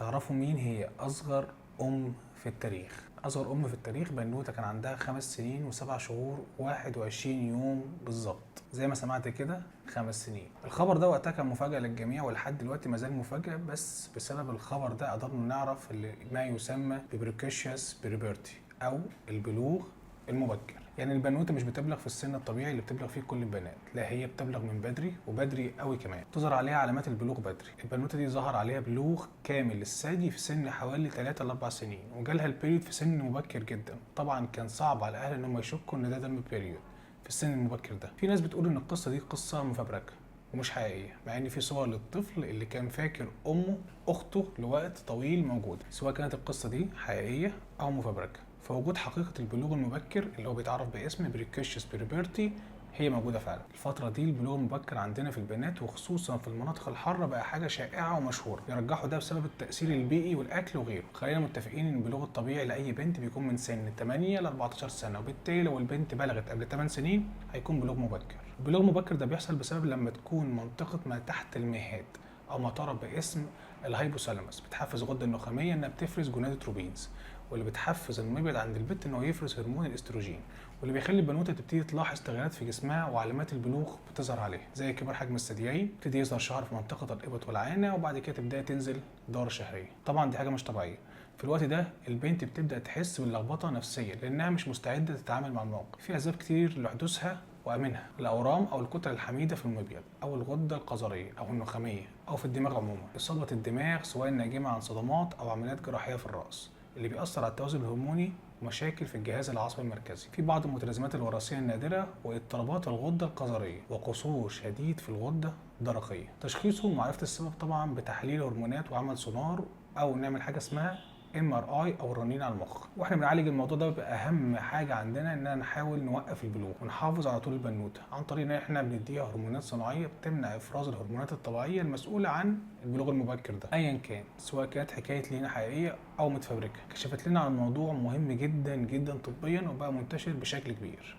تعرفوا مين هي أصغر أم في التاريخ؟ أصغر أم في التاريخ بنوتة كان عندها 5 سنين و7 شهور و21 يوم بالظبط، زي ما سمعت كده 5 سنين. الخبر ده وقتها كان مفاجأة للجميع، ولحد دلوقتي مازال مفاجأة، بس بسبب الخبر ده قدرنا نعرف ما يسمى ببريكوشيوس بيربرتي أو البلوغ المبكر. يعني البنوته مش بتبلغ في السن الطبيعي اللي بتبلغ فيه كل البنات، لا هي بتبلغ من بدري وبدري قوي كمان. تظهر عليها علامات البلوغ بدري. البنوته دي ظهر عليها بلوغ كامل الثدي في سن حوالي 3 ل 4 سنين، وجالها البيريود في سن مبكر جدا. طبعا كان صعب على الاهل ان هم يشكوا ان ده دم بيريود في السن المبكر ده. في ناس بتقول ان القصه دي قصه مفبركه ومش حقيقيه، مع ان في صور للطفل اللي كان فاكر امه اخته لوقت طويل موجوده. سواء كانت القصه دي حقيقيه او مفبركه، فوجود حقيقة البلوغ المبكر اللي هو بيتعرف باسم بريكوشيوس بيربرتي هي موجودة فعلا. الفترة دي البلوغ المبكر عندنا في البنات وخصوصا في المناطق الحارة بقى حاجة شائعة ومشهورة، يرجحوا ده بسبب التأثير البيئي والأكل وغيره. خلينا متفقين إن البلوغ الطبيعي لأي بنت بيكون من سن 8 ل 14 سنة، وبالتالي لو البنت بلغت قبل 8 سنين هيكون بلوغ مبكر. البلوغ المبكر ده بيحصل بسبب لما تكون منطقة ما تحت المهاد أو ما تعرف باسم الهايبوثالاموس بتحفز الغدة النخامية إنها بتفرز جونادوتروبينز، واللي بتحفز المبيض عند البت انه يفرز هرمون الاستروجين، واللي بيخلي البنوته تبتدي تلاحظ تغيرات في جسمها وعلامات البلوغ بتظهر عليها، زي كبر حجم الثديين، يبتدي يظهر شعر في منطقه الابط والعانه، وبعد كده تبدا تنزل دورة شهريه. طبعا دي حاجه مش طبيعيه. في الوقت ده البنت بتبدا تحس باللخبطه نفسيا لانها مش مستعده تتعامل مع الموقف. في اسباب كتير لحدوثها، ومنها الاورام او الكتل الحميده في المبيض او الغده القذريه او النخاميه او في الدماغ عموما، اصابه الدماغ سواء ناجمه عن صدمات او عمليات جراحيه في الراس اللي بيأثر على التوازن الهرموني، ومشاكل في الجهاز العصبي المركزي. في بعض المتلازمات الوراثيه النادره واضطرابات الغده القذريه وقصور شديد في الغده الدرقيه. تشخيصه ومعرفه السبب طبعا بتحليل هرمونات وعمل سونار، او نعمل حاجه اسمها MRI او الرنين على المخ. واحنا بنعالج الموضوع ده بيبقى اهم حاجه عندنا اننا نحاول نوقف البلوغ ونحافظ على طول البنوته عن طريق ان احنا بنديها هرمونات صناعيه بتمنع افراز الهرمونات الطبيعيه المسؤوله عن البلوغ المبكر ده، ايا كان، سواء كانت حكايه لينا حقيقيه او متفبركه. كشفت لنا عن موضوع مهم جدا جدا طبيا وبقى منتشر بشكل كبير.